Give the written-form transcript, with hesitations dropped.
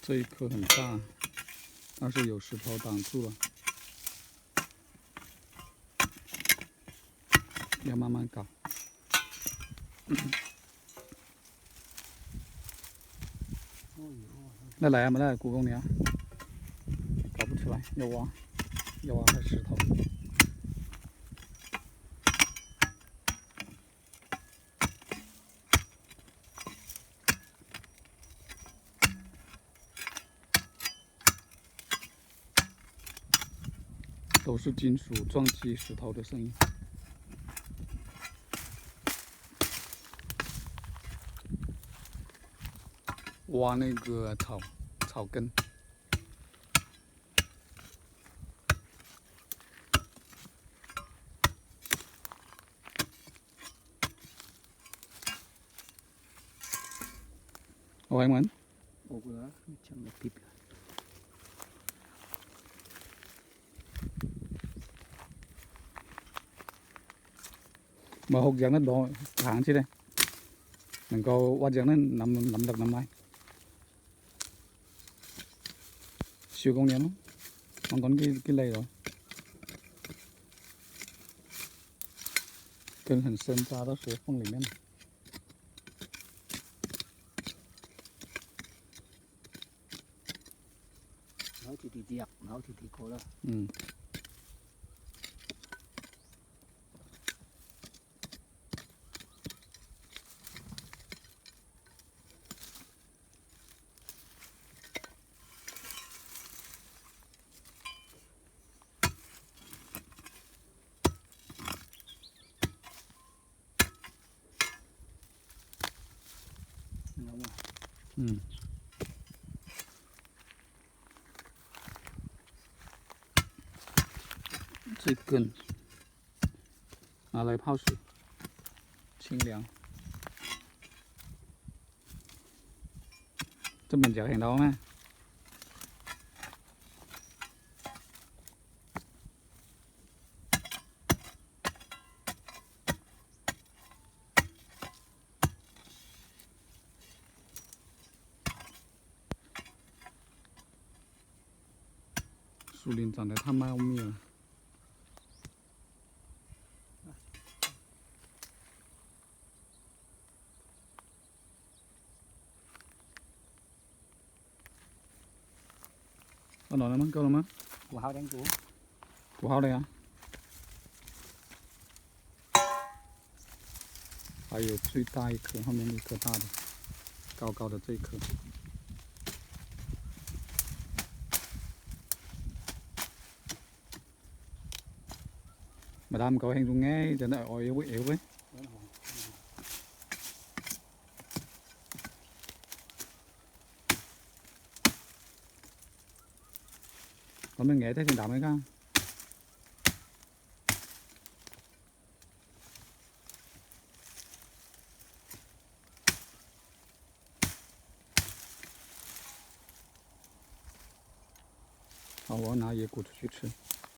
这一颗很大，但是有石头挡住了，要慢慢搞。来啊，没来鼓动你啊，搞不出来，要挖块石头。都是金属撞击石头的声音。挖那个草根。喂们，我个讲的地表。mà hột giang nó đo tháng chứ đây mình có挖giang nó nằm được năm nay siêu công nghiệp lắm không còn cái lầy rồi根很深扎到石缝里面。老铁弟啊，老铁弟过了。嗯。嗯，这根拿来泡水，清凉。这边就看到吗？树林长得太茂密了。到哪了吗？够了吗？鼓好点鼓。鼓好了呀。还有最大一颗，后面一颗大的，高高的这一颗。mà đam có hình dung nghe cho nó yếu ấy. Còn mình nghe thấy thì đam ấy không? Hảo, 我拿野果出去吃。